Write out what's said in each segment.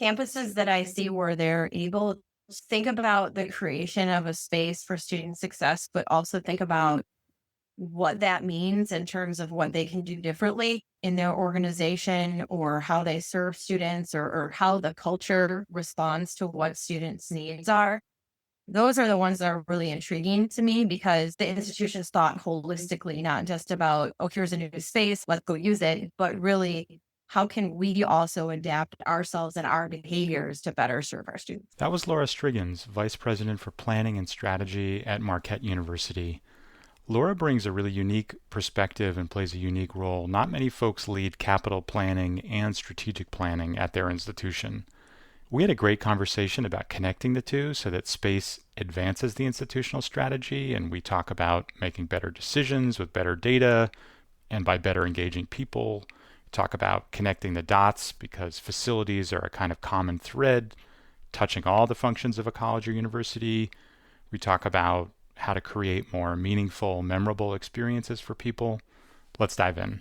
campuses that I see where they're able to think about the creation of a space for student success, but also think about what that means in terms of what they can do differently in their organization or how they serve students or how the culture responds to what students' needs are. Those are the ones that are really intriguing to me because the institution's thought holistically, not just about, oh, here's a new space, let's go use it, but really, how can we also adapt ourselves and our behaviors to better serve our students? That was Lora Strigens, Vice President for Planning and Strategy at Marquette University. Laura brings a really unique perspective and plays a unique role. Not many folks lead capital planning and strategic planning at their institution. We had a great conversation about connecting the two so that space advances the institutional strategy, and we talk about making better decisions with better data and by better engaging people. We talk about connecting the dots because facilities are a kind of common thread touching all the functions of a college or university. We talk about how to create more meaningful, memorable experiences for people. Let's dive in.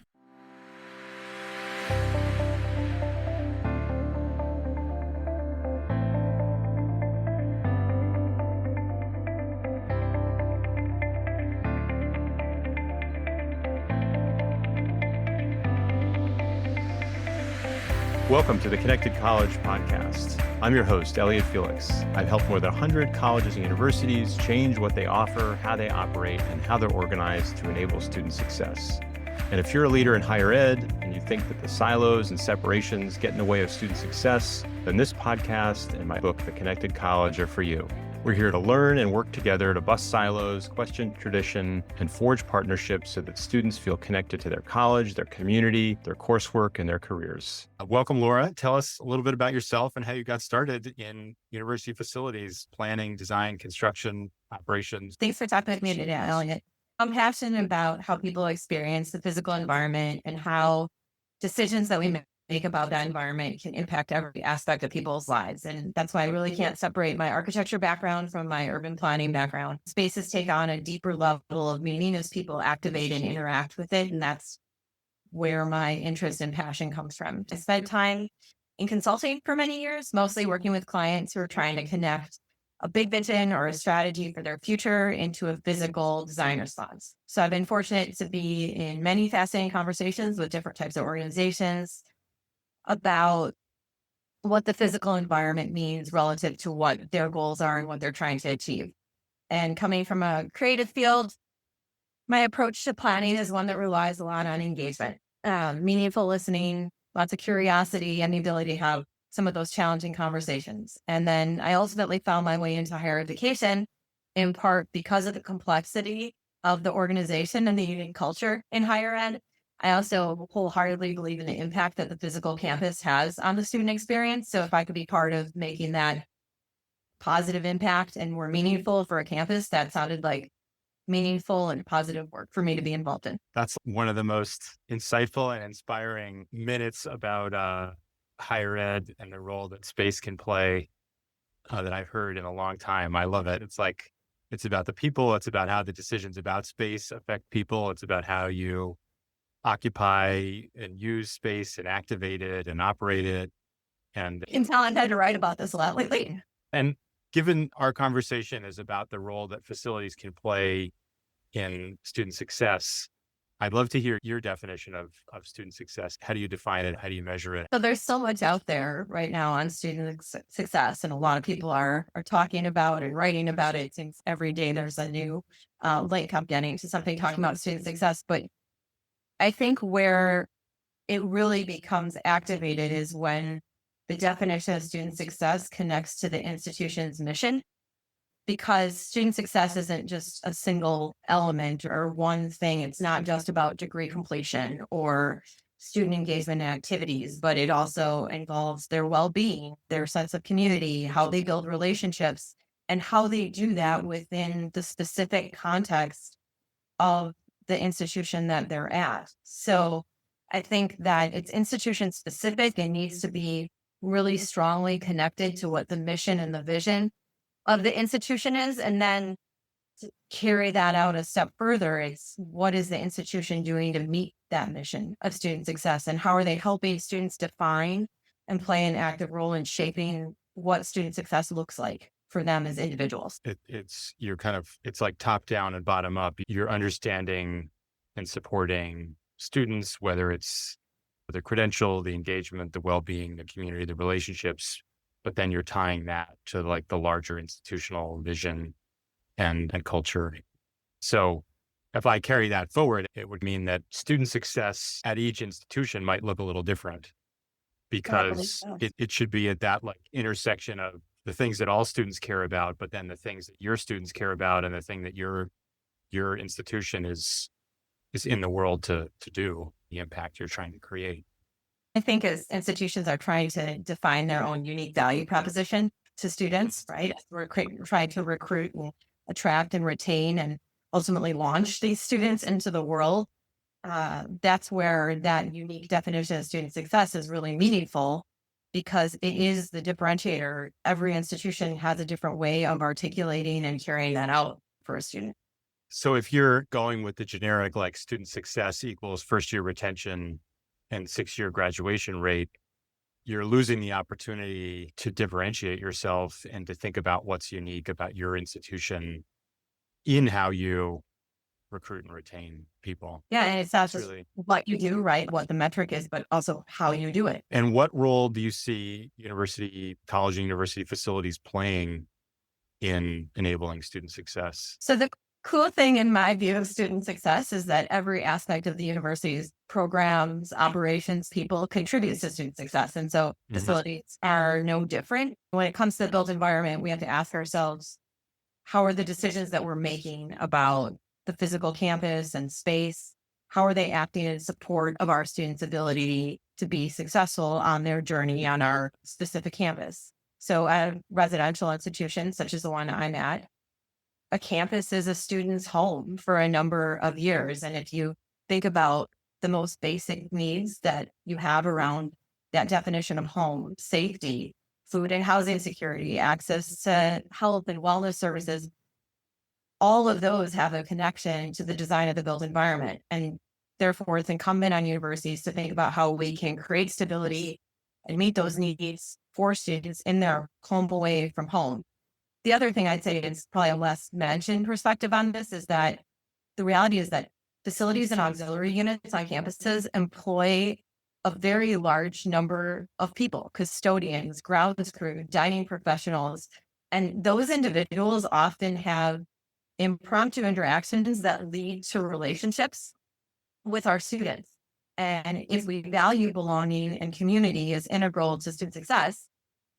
Welcome to the Connected College podcast. I'm your host, Elliot Felix. I've helped more than 100 colleges and universities change what they offer, how they operate, and how they're organized to enable student success. And if you're a leader in higher ed and you think that the silos and separations get in the way of student success, then this podcast and my book, The Connected College, are for you. We're here to learn and work together to bust silos, question tradition, and forge partnerships so that students feel connected to their college, their community, their coursework, and their careers. Welcome, Laura. Tell us a little bit about yourself and how you got started in university facilities, planning, design, construction, operations. Thanks for talking with me today, Elliot. I'm passionate about how people experience the physical environment and how decisions that we make about that environment can impact every aspect of people's lives. And that's why I really can't separate my architecture background from my urban planning background. Spaces take on a deeper level of meaning as people activate and interact with it. And that's where my interest and passion comes from. I spent time in consulting for many years, mostly working with clients who are trying to connect a big vision or a strategy for their future into a physical design response. So I've been fortunate to be in many fascinating conversations with different types of organizations about what the physical environment means relative to what their goals are and what they're trying to achieve. And coming from a creative field, my approach to planning is one that relies a lot on engagement, meaningful listening, lots of curiosity, and the ability to have some of those challenging conversations. And then I ultimately found my way into higher education, in part because of the complexity of the organization and the unique culture in higher ed. I also wholeheartedly believe in the impact that the physical campus has on the student experience. So if I could be part of making that positive impact and more meaningful for a campus, that sounded like meaningful and positive work for me to be involved in. That's one of the most insightful and inspiring minutes about higher ed and the role that space can play that I've heard in a long time. I love it. It's about the people. It's about how the decisions about space affect people. It's about how you occupy and use space and activate it and operate it. And You can tell I've had to write about this a lot lately. and given our conversation is about the role that facilities can play in student success, I'd love to hear your definition of student success. How do you define it? How do you measure it? So there's so much out there right now on student success, and a lot of people are talking about and writing about it. Since every day there's a new link I'm getting to something talking about student success. But I think where it really becomes activated is when the definition of student success connects to the institution's mission, because student success isn't just a single element or one thing. It's not just about degree completion or student engagement activities, but it also involves their well-being, their sense of community, how they build relationships, and how they do that within the specific context of the institution that they're at. So I think that it's institution specific. It needs to be really strongly connected to what the mission and the vision of the institution is. And then to carry that out a step further, it's what is the institution doing to meet that mission of student success? And how are they helping students define and play an active role in shaping what student success looks like for them as individuals. It's like top down and bottom up. You're understanding and supporting students, whether it's the credential, the engagement, the well-being, the community, the relationships, but then you're tying that to like the larger institutional vision and culture. So if I carry that forward, it would mean that student success at each institution might look a little different, because it should be at that like intersection of the things that all students care about, but then the things that your students care about and the thing that your institution is in the world to do, the impact you're trying to create. I think as institutions are trying to define their own unique value proposition to students, right? We're trying to recruit and attract and retain and ultimately launch these students into the world. That's where that unique definition of student success is really meaningful, because it is the differentiator. Every institution has a different way of articulating and carrying that out for a student. So if you're going with the generic, like student success equals first year retention and 6-year graduation rate, you're losing the opportunity to differentiate yourself and to think about what's unique about your institution in how you recruit and retain people. Yeah, and it's not just what you do, right? What the metric is, but also how you do it. And what role do you see college and university facilities playing in enabling student success? So the cool thing in my view of student success is that every aspect of the university's programs, operations, people contributes to student success. And so facilities are no different. When it comes to the built environment, we have to ask ourselves, how are the decisions that we're making about the physical campus and space, how are they acting in support of our students' ability to be successful on their journey on our specific campus? So at a residential institution, such as the one I'm at, a campus is a student's home for a number of years. And if you think about the most basic needs that you have around that definition of home, safety, food and housing security, access to health and wellness services, all of those have a connection to the design of the built environment. And therefore, it's incumbent on universities to think about how we can create stability and meet those needs for students in their home away from home. The other thing I'd say is probably a less mentioned perspective on this is that the reality is that facilities and auxiliary units on campuses employ a very large number of people, custodians, grounds crew, dining professionals, and those individuals often have impromptu interactions that lead to relationships with our students. And if we value belonging and community as integral to student success,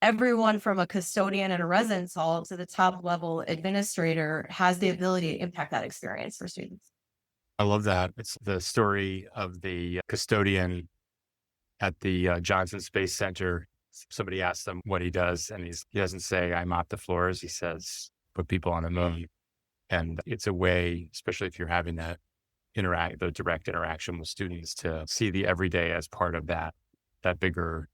everyone from a custodian in a residence hall to the top level administrator has the ability to impact that experience for students. I love that. It's the story of the custodian at the Johnson Space Center. Somebody asks him what he does, and he doesn't say, I mop the floors. He says, put people on the moon. And it's a way, especially if you're having the direct interaction with students, to see the everyday as part of that bigger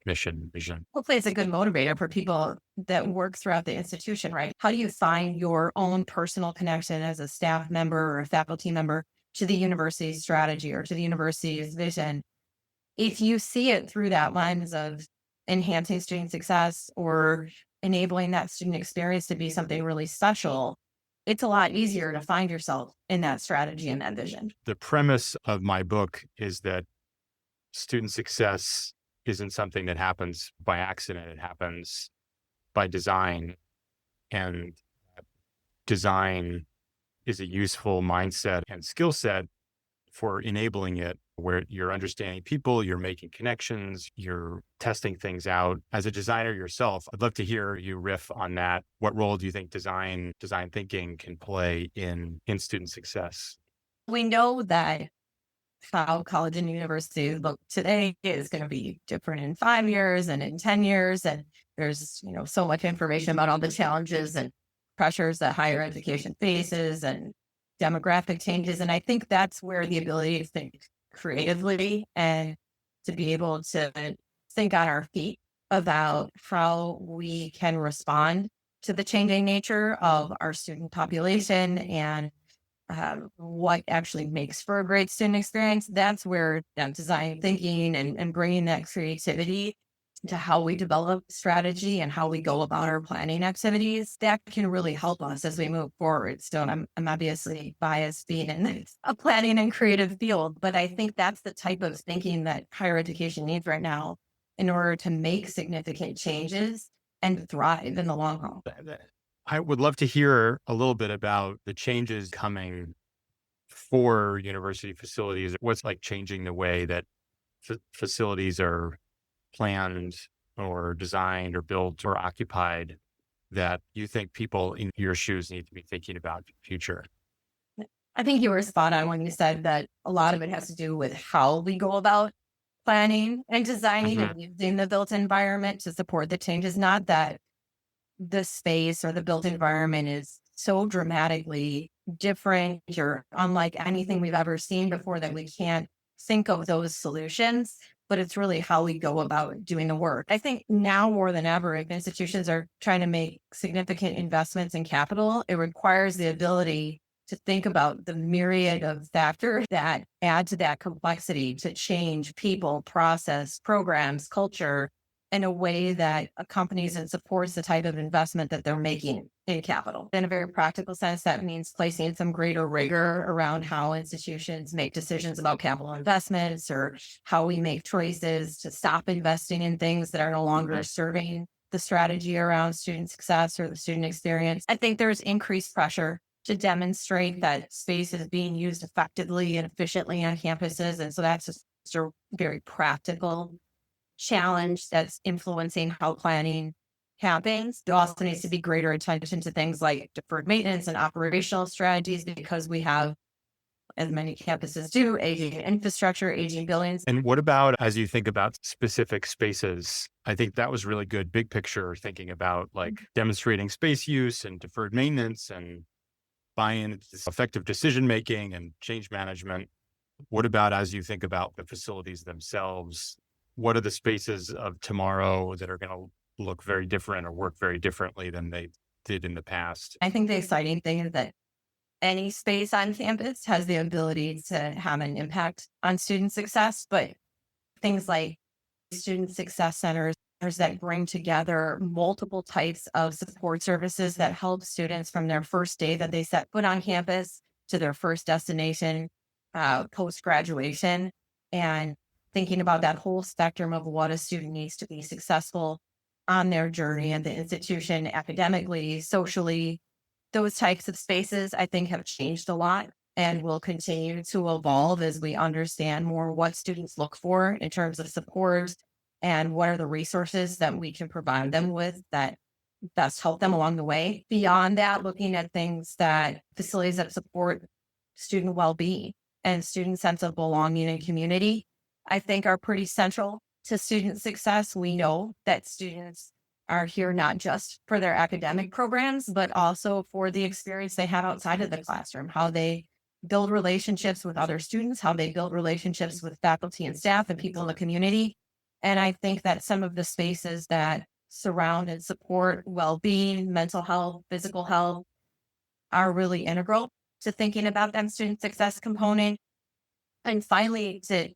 mission, vision. Hopefully it's a good motivator for people that work throughout the institution, right? How do you find your own personal connection as a staff member or a faculty member to the university's strategy or to the university's vision? If you see it through that lens of enhancing student success or enabling that student experience to be something really special, it's a lot easier to find yourself in that strategy and that vision. The premise of my book is that student success isn't something that happens by accident. It happens by design. And design is a useful mindset and skill set for enabling it, where you're understanding people, you're making connections, you're testing things out. As a designer yourself, I'd love to hear you riff on that. What role do you think design thinking can play in student success? We know that how college and university look today is going to be different in 5 years and in 10 years. And there's, so much information about all the challenges and pressures that higher education faces and demographic changes. And I think that's where the ability to think creatively and to be able to think on our feet about how we can respond to the changing nature of our student population and what actually makes for a great student experience. That's where design thinking and bringing that creativity to how we develop strategy and how we go about our planning activities, that can really help us as we move forward. So I'm obviously biased being in a planning and creative field, but I think that's the type of thinking that higher education needs right now in order to make significant changes and thrive in the long haul. I would love to hear a little bit about the changes coming for university facilities. What's like changing the way that facilities are planned or designed or built or occupied that you think people in your shoes need to be thinking about in the future? I think you were spot on when you said that a lot of it has to do with how we go about planning and designing Mhm. and using the built environment to support the changes. Not that the space or the built environment is so dramatically different or unlike anything we've ever seen before that we can't think of those solutions, but it's really how we go about doing the work. I think now more than ever, if institutions are trying to make significant investments in capital, it requires the ability to think about the myriad of factors that add to that complexity to change people, process, programs, culture, in a way that accompanies and supports the type of investment that they're making in capital. In a very practical sense, that means placing some greater rigor around how institutions make decisions about capital investments or how we make choices to stop investing in things that are no longer serving the strategy around student success or the student experience. I think there's increased pressure to demonstrate that space is being used effectively and efficiently on campuses. And so that's just a very practical challenge that's influencing how planning happens. There also needs to be greater attention to things like deferred maintenance and operational strategies because we have, as many campuses do, aging infrastructure, aging buildings. And what about as you think about specific spaces? I think that was really good big picture thinking about like demonstrating space use and deferred maintenance and buy-in to effective decision making and change management. What about as you think about the facilities themselves? What are the spaces of tomorrow that are going to look very different or work very differently than they did in the past? I think the exciting thing is that any space on campus has the ability to have an impact on student success, but things like student success centers that bring together multiple types of support services that help students from their first day that they set foot on campus to their first destination post graduation, and thinking about that whole spectrum of what a student needs to be successful on their journey at the institution, academically, socially. Those types of spaces, I think, have changed a lot and will continue to evolve as we understand more what students look for in terms of support and what are the resources that we can provide them with that best help them along the way. Beyond that, looking at things that facilities that support student well-being and student sense of belonging and community, I think are pretty central to student success. We know that students are here not just for their academic programs, but also for the experience they have outside of the classroom, how they build relationships with other students, how they build relationships with faculty and staff and people in the community. And I think that some of the spaces that surround and support well-being, mental health, physical health are really integral to thinking about that student success component. And finally, to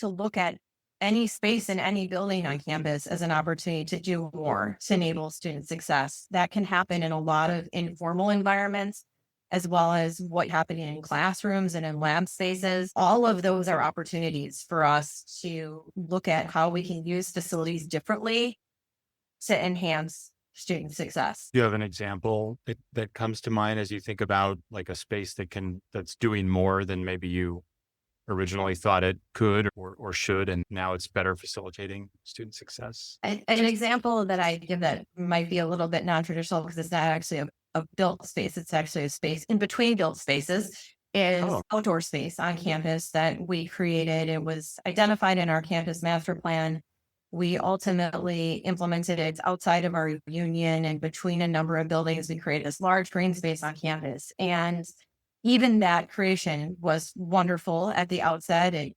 look at any space in any building on campus as an opportunity to do more to enable student success. That can happen in a lot of informal environments, as well as what happening in classrooms and in lab spaces. All of those are opportunities for us to look at how we can use facilities differently to enhance student success. Do you have an example that comes to mind as you think about like a space that's doing more than maybe you originally thought it could or should, and now it's better facilitating student success? An example that I give that might be a little bit non-traditional because it's not actually a built space, it's actually a space in between built spaces, is outdoor space on campus that we created. It was identified in our campus master plan. We ultimately implemented it outside of our union and between a number of buildings. We created this large green space on campus. And even that creation was wonderful at the outset. It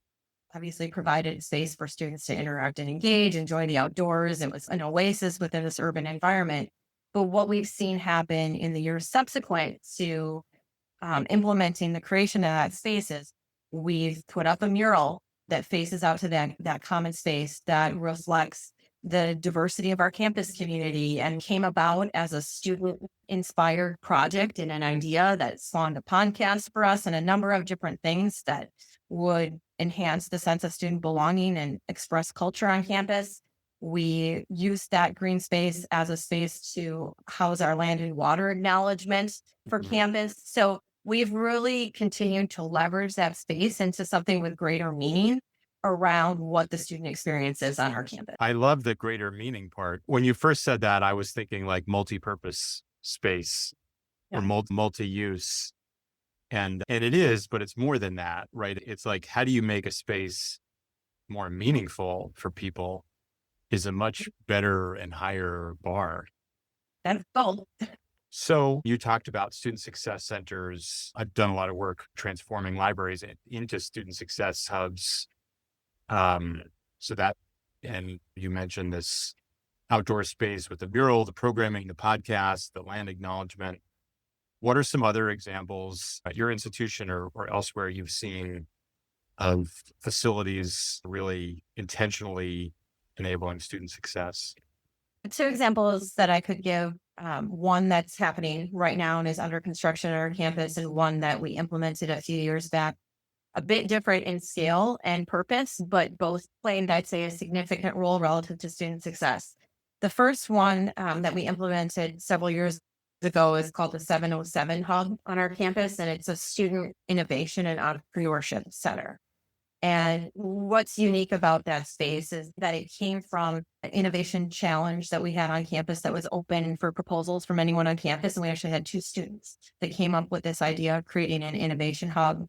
obviously provided space for students to interact and engage, enjoy the outdoors. It was an oasis within this urban environment. But what we've seen happen in the years subsequent to implementing the creation of that space is we've put up a mural that faces out to that common space that reflects the diversity of our campus community and came about as a student inspired project and an idea that spawned a podcast for us and a number of different things that would enhance the sense of student belonging and express culture on campus. We used that green space as a space to house our land and water acknowledgement for campus. So we've really continued to leverage that space into something with greater meaning around what the student experience is on our campus. I love the greater meaning part. When you first said that, I was thinking like multi-purpose space or multi-use. And it is, but it's more than that, right? It's like, how do you make a space more meaningful for people is a much better and higher bar. That's gold. So you talked about student success centers. I've done a lot of work transforming libraries into student success hubs. And you mentioned this outdoor space with the mural, the programming, the podcast, the land acknowledgement. What are some other examples at your institution or elsewhere you've seen of facilities really intentionally enabling student success? 2 examples that I could give. One that's happening right now and is under construction on our campus, and one that we implemented a few years back. A bit different in scale and purpose, but both played, I'd say, a significant role relative to student success. The first one that we implemented several years ago is called the 707 Hub on our campus, and it's a student innovation and entrepreneurship center. And what's unique about that space is that it came from an innovation challenge that we had on campus that was open for proposals from anyone on campus. And we actually had 2 students that came up with this idea of creating an innovation hub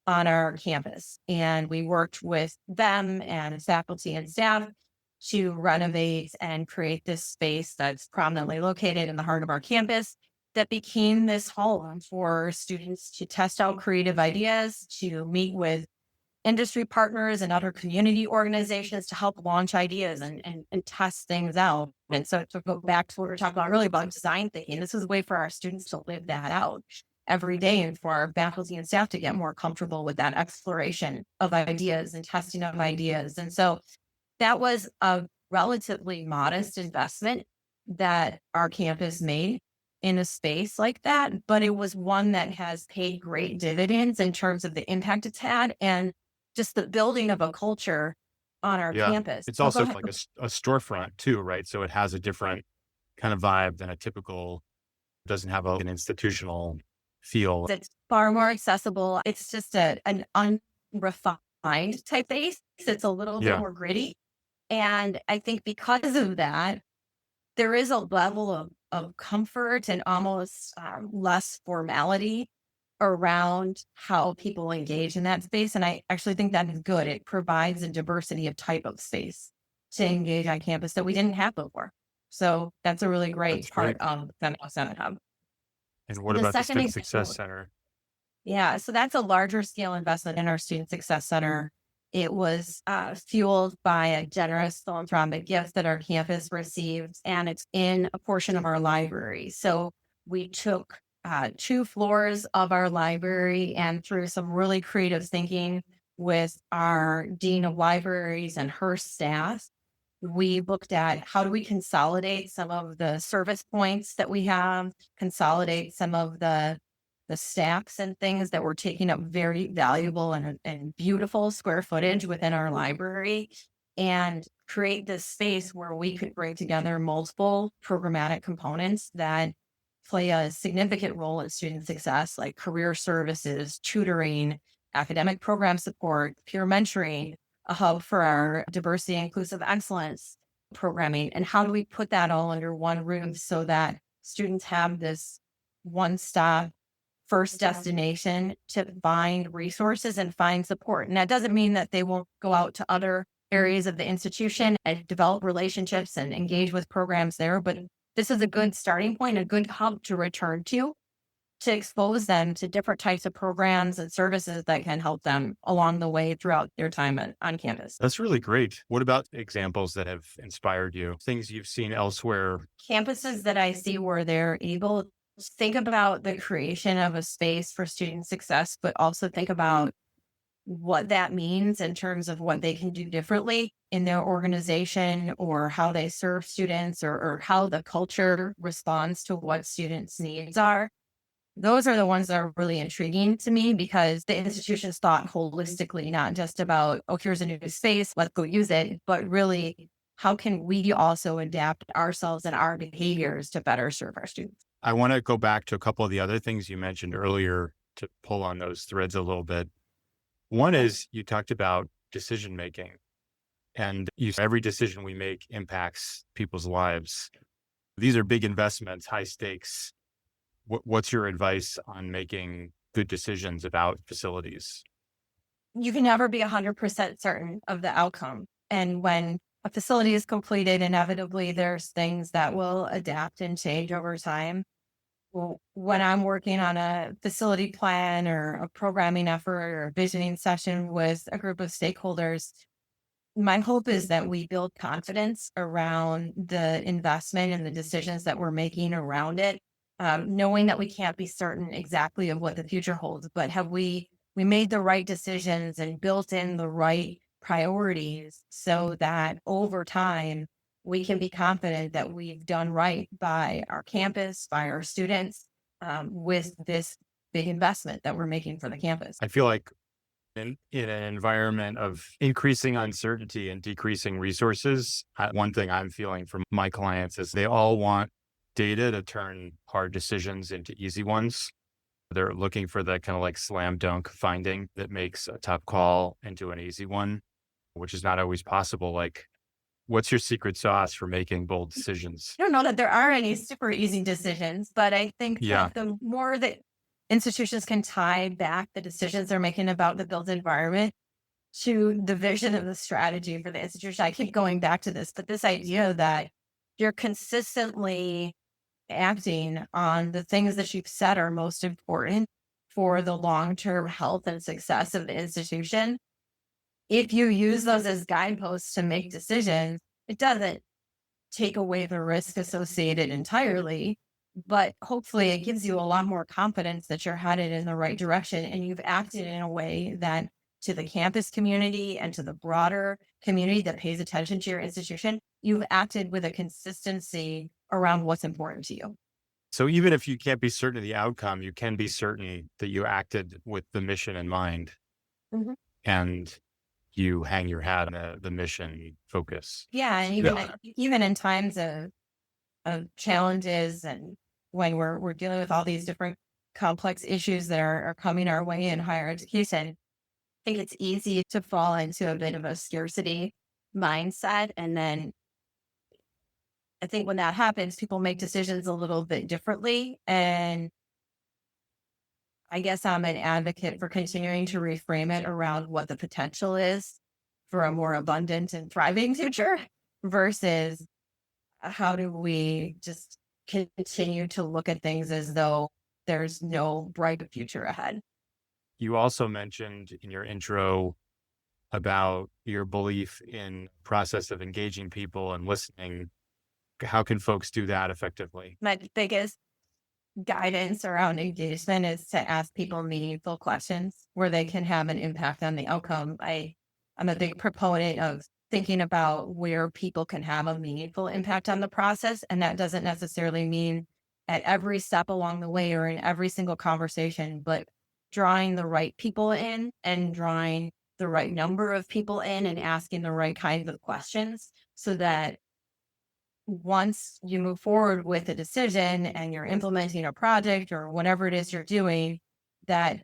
on our campus. And we worked with them and faculty and staff to renovate and create this space that's prominently located in the heart of our campus that became this home for students to test out creative ideas, to meet with industry partners and other community organizations to help launch ideas and test things out. And so to go back to what we were talking about earlier about design thinking, this is a way for our students to live that out every day and for our faculty and staff to get more comfortable with that exploration of ideas and testing of ideas. And so that was a relatively modest investment that our campus made in a space like that, but it was one that has paid great dividends in terms of the impact it's had and just the building of a culture on our campus. It's also like a storefront too, right? So it has a different kind of vibe than a typical, doesn't have an institutional feel. It's far more accessible. It's just an unrefined type base. It's a little bit more gritty. And I think because of that, there is a level of comfort and almost less formality around how people engage in that space. And I actually think that is good. It provides a diversity of type of space to engage on campus that we didn't have before. So that's a really great part of the Senate Hub. And what about the Student Success Center? Yeah, so that's a larger scale investment in our Student Success Center. It was fueled by a generous philanthropic gift that our campus received, and it's in a portion of our library. So we took 2 floors of our library, and through some really creative thinking with our Dean of Libraries and her staff, we looked at how do we consolidate some of the service points that we have, consolidate some of the stacks and things that were taking up very valuable and beautiful square footage within our library, and create this space where we could bring together multiple programmatic components that play a significant role in student success, like career services, tutoring, academic program support, peer mentoring, a hub for our diversity and inclusive excellence programming. And how do we put that all under one roof so that students have this one-stop first destination to find resources and find support? And that doesn't mean that they won't go out to other areas of the institution and develop relationships and engage with programs there, but this is a good starting point, a good hub to return to expose them to different types of programs and services that can help them along the way throughout their time on campus. That's really great. What about examples that have inspired you? Things you've seen elsewhere? Campuses that I see where they're able to think about the creation of a space for student success, but also think about what that means in terms of what they can do differently in their organization or how they serve students or how the culture responds to what students' needs are. Those are the ones that are really intriguing to me because the institution's thought holistically, not just about, oh, here's a new space, let's go use it, but really, how can we also adapt ourselves and our behaviors to better serve our students? I want to go back to a couple of the other things you mentioned earlier to pull on those threads a little bit. One is you talked about decision making, and every decision we make impacts people's lives. These are big investments, high stakes. What's your advice on making good decisions about facilities? You can never be 100% certain of the outcome. And when a facility is completed, inevitably there's things that will adapt and change over time. Well, when I'm working on a facility plan or a programming effort or a visioning session with a group of stakeholders, my hope is that we build confidence around the investment and the decisions that we're making around it, knowing that we can't be certain exactly of what the future holds, but have we made the right decisions and built in the right priorities so that over time we can be confident that we've done right by our campus, by our students, with this big investment that we're making for the campus. I feel like in an environment of increasing uncertainty and decreasing resources, one thing I'm feeling from my clients is they all want data to turn hard decisions into easy ones. They're looking for that kind of like slam dunk finding that makes a tough call into an easy one, which is not always possible. Like, what's your secret sauce for making bold decisions? I don't know that there are any super easy decisions, but I think Yeah. that the more that institutions can tie back the decisions they're making about the built environment to the vision of the strategy for the institution. I keep going back to this, but this idea that you're consistently acting on the things that you've said are most important for the long-term health and success of the institution. If you use those as guideposts to make decisions, it doesn't take away the risk associated entirely, but hopefully it gives you a lot more confidence that you're headed in the right direction and you've acted in a way that to the campus community and to the broader community that pays attention to your institution, you've acted with a consistency around what's important to you. So even if you can't be certain of the outcome, you can be certain that you acted with the mission in mind Mhm. and you hang your hat on the mission focus. Yeah, and even in times of challenges and when we're dealing with all these different complex issues that are coming our way in higher education, I think it's easy to fall into a bit of a scarcity mindset. And then I think when that happens, people make decisions a little bit differently. And I guess I'm an advocate for continuing to reframe it around what the potential is for a more abundant and thriving future versus how do we just continue to look at things as though there's no bright future ahead. You also mentioned in your intro about your belief in process of engaging people and listening. How can folks do that effectively? My biggest guidance around engagement is to ask people meaningful questions where they can have an impact on the outcome. I'm a big proponent of thinking about where people can have a meaningful impact on the process. And that doesn't necessarily mean at every step along the way or in every single conversation, but drawing the right people in and drawing the right number of people in and asking the right kinds of questions so that once you move forward with a decision and you're implementing a project or whatever it is you're doing, that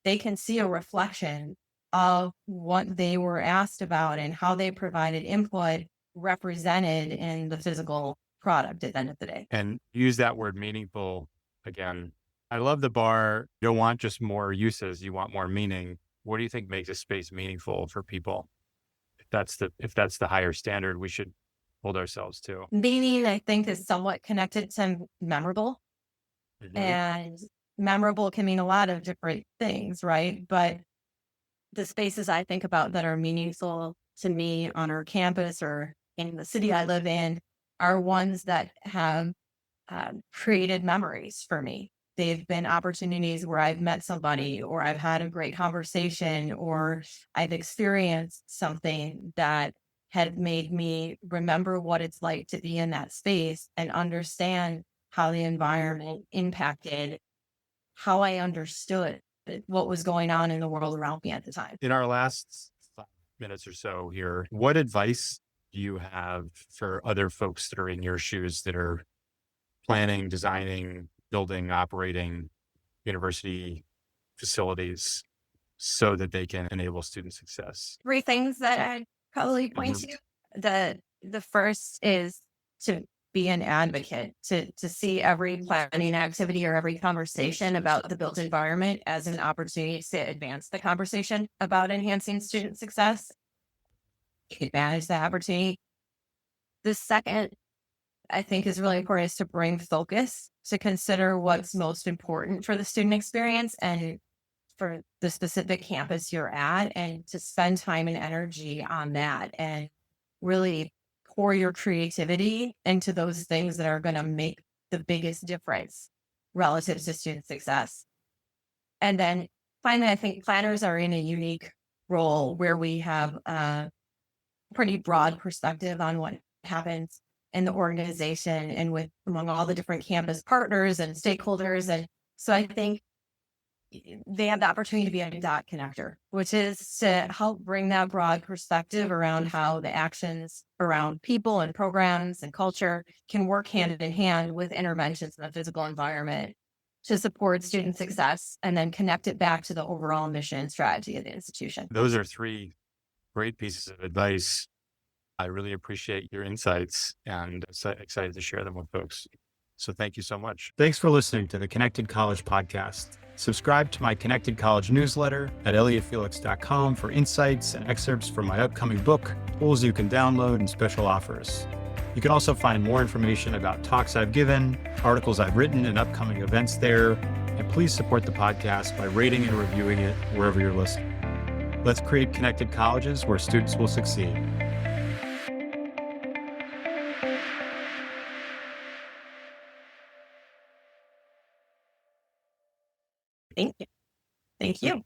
they can see a reflection of what they were asked about and how they provided input represented in the physical product at the end of the day. And use that word meaningful again. I love the bar. You don't want just more uses, you want more meaning. What do you think makes a space meaningful for people? If that's the higher standard we should hold ourselves to. Meaning, I think, is somewhat connected to memorable. Mhm. And memorable can mean a lot of different things, right? But the spaces I think about that are meaningful to me on our campus or in the city I live in are ones that have created memories for me. they've been opportunities where I've met somebody or I've had a great conversation or I've experienced something that had made me remember what it's like to be in that space and understand how the environment impacted how I understood what was going on in the world around me at the time. In our last 5 minutes or so here, what advice do you have for other folks that are in your shoes that are planning, designing, building, operating university facilities so that they can enable student success? Three things that I'd probably point to. The first is to be an advocate, to see every planning activity or every conversation about the built environment as an opportunity to advance the conversation about enhancing student success. Manage the opportunity. The second, I think, is really important is to bring focus, to consider what's most important for the student experience and for the specific campus you're at, and to spend time and energy on that and really pour your creativity into those things that are going to make the biggest difference relative to student success. And then finally, I think planners are in a unique role where we have a pretty broad perspective on what happens in the organization and with among all the different campus partners and stakeholders. And so I think they have the opportunity to be a dot connector, which is to help bring that broad perspective around how the actions around people and programs and culture can work hand in hand with interventions in the physical environment to support student success and then connect it back to the overall mission and strategy of the institution. Those are three great pieces of advice. I really appreciate your insights and excited to share them with folks. So thank you so much. Thanks for listening to the Connected College podcast. Subscribe to my Connected College newsletter at elliottfelix.com for insights and excerpts from my upcoming book, tools you can download, and special offers. You can also find more information about talks I've given, articles I've written, and upcoming events there. And please support the podcast by rating and reviewing it wherever you're listening. Let's create connected colleges where students will succeed. Thank you. Thank you.